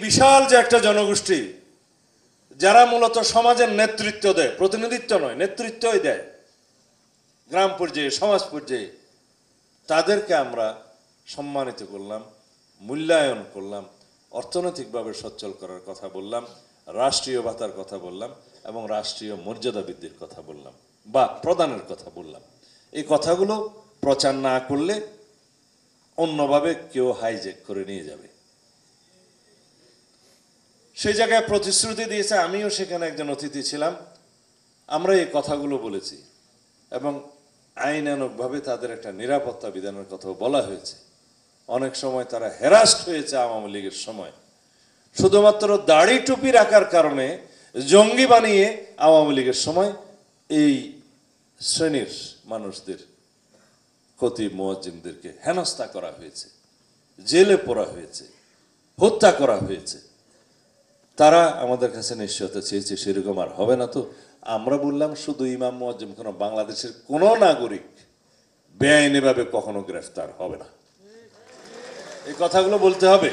বিশাল যে একটা জনগোষ্ঠী যারা মূলত সমাজের নেতৃত্ব দেয়, প্রতিনিধিত্ব নয়, নেতৃত্বই দেয় গ্রাম পর্যায়ে, সমাজ পর্যায়ে, তাদেরকে আমরা সম্মানিত করলাম, মূল্যায়ন করলাম, অর্থনৈতিকভাবে সচ্ছল করার কথা বললাম, রাষ্ট্রীয় ভাতার কথা বললাম এবং রাষ্ট্রীয় মর্যাদা বৃদ্ধির কথা বললাম বা প্রদানের কথা বললাম। এই কথাগুলো প্রচার না করলে অন্যভাবে কেউ হাইজ্যাক করে নিয়ে যাবে। সেই জায়গায় প্রতিশ্রুতি দিয়েছে, আমিও সেখানে একজন অতিথি ছিলাম, আমরা এই কথাগুলো বলেছি এবং আইনানুগভাবে তাদের একটা নিরাপত্তা বিধানের কথাও বলা হয়েছে। অনেক সময় তারা হ্যারাস্ট হয়েছে আওয়ামী লীগের সময়, শুধুমাত্র দাড়ি টুপি রাখার কারণে জঙ্গি বানিয়ে আওয়ামী লীগের সময় এই শ্রেণীর মানুষদের, খতিব মুয়াজ্জিমদেরকে হেনস্থা করা হয়েছে, জেলে পোড়া হয়েছে, হত্যা করা হয়েছে। তারা আমাদের কাছে নিশ্চয়তা চেয়েছে সেরকম আর হবে না। তো আমরা বললাম শুধু ইমাম মুয়াজ্জিম, কোনো বাংলাদেশের কোনো নাগরিক বেআইনিভাবে কখনো গ্রেফতার হবে না, এই কথাগুলো বলতে হবে।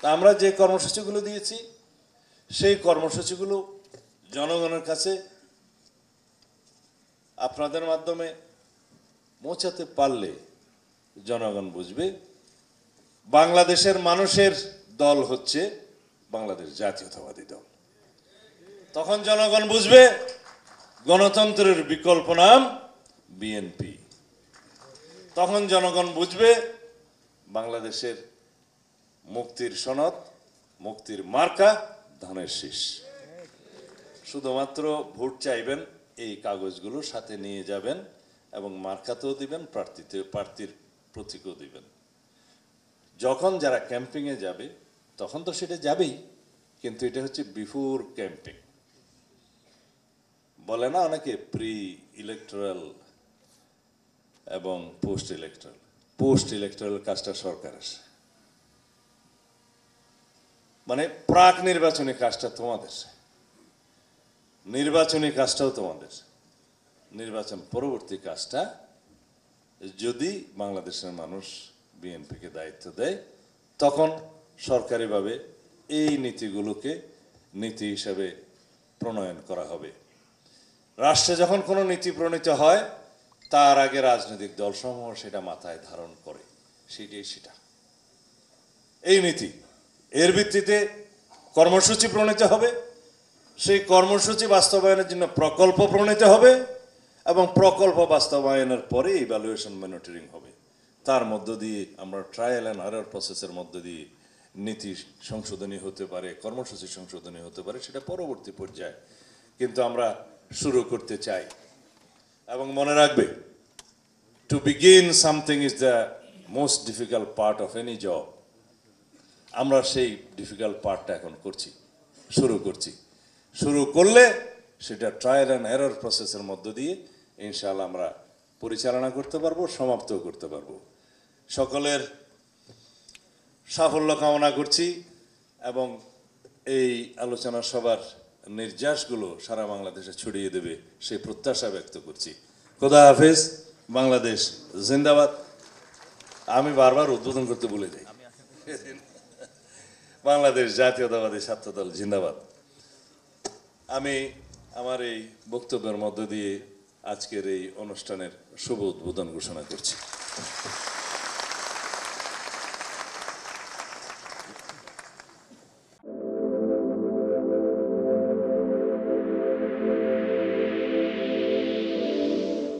তা আমরা যে কর্মসূচিগুলো দিয়েছি সেই কর্মসূচিগুলো জনগণের কাছে আপনাদের মাধ্যমে পৌঁছাতে পারলে জনগণ বুঝবে বাংলাদেশের মানুষের দল হচ্ছে বাংলাদেশ জাতীয়তাবাদী দল। তখন জনগণ বুঝবে গণতন্ত্রের বিকল্প নাম বিএনপি। তখন জনগণ বুঝবে বাংলাদেশের মুক্তির সনদ, মুক্তির মার্কা ধানের শীষ। শুধুমাত্র ভোট চাইবেন, এই কাগজগুলো সাথে নিয়ে যাবেন এবং মার্কাতেও দিবেন, প্রার্থীর প্রতীকও দিবেন। যখন যারা ক্যাম্পিংয়ে যাবে তখন তো সেটা যাবেই, কিন্তু এটা হচ্ছে বিফোর ক্যাম্পিং। বলে না অনেকে প্রি ইলেকটোরাল এবং পোস্ট ইলেকটোরাল। পোস্ট ইলেকটোরাল কাজটা সরকার আসে, মানে প্রাক নির্বাচনী কাজটা তোমাদের, নির্বাচনী কাজটাও তোমাদের, নির্বাচন পরবর্তী কাজটা যদি বাংলাদেশের মানুষ বিএনপিকে দায়িত্ব দেয় তখন সরকারিভাবে এই নীতিগুলোকে নীতি হিসাবে প্রণয়ন করা হবে। রাষ্ট্রে যখন কোনো নীতি প্রণীত হয় তার আগে রাজনৈতিক দলসমূহ সেটা মাথায় ধারণ করে, সেটা এই নীতি। এর ভিত্তিতে কর্মসূচি প্রণীত হবে, সেই কর্মসূচি বাস্তবায়নের জন্য প্রকল্প প্রণীত হবে এবং প্রকল্প বাস্তবায়নের পরে ইভ্যালুয়েশন মনিটরিং হবে। তার মধ্য দিয়ে আমরা ট্রায়াল অ্যান্ড এরর প্রসেসের মধ্য দিয়ে নীতি সংশোধনী হতে পারে, কর্মসূচি সংশোধনী হতে পারে, সেটা পরবর্তী পর্যায়ে। কিন্তু আমরা শুরু করতে চাই এবং মনে রাখবে, to begin something is the most difficult part of any job. আমরা সেই ডিফিকাল্ট পার্টটা এখন করছি, শুরু করছি। শুরু করলে সেটা ট্রায়াল অ্যান্ড এরর প্রসেসের মধ্য দিয়ে ইনশাআল্লাহ আমরা পরিচালনা করতে পারবো, সমাপ্তও করতে পারবো। সকলের সাফল্য কামনা করছি এবং এই আলোচনা সভার নির্যাসগুলো সারা বাংলাদেশে ছড়িয়ে দেবে সেই প্রত্যাশা ব্যক্ত করছি। খোদা হাফেজ, বাংলাদেশ জিন্দাবাদ। আমি বারবার উদ্বোধন করতে ভুলে যাই। বাংলাদেশ জাতীয়তাবাদী ছাত্র দল জিন্দাবাদ। আমি আমার এই বক্তব্যের মধ্য দিয়ে আজকের এই অনুষ্ঠানের শুভ উদ্বোধন ঘোষণা করছি।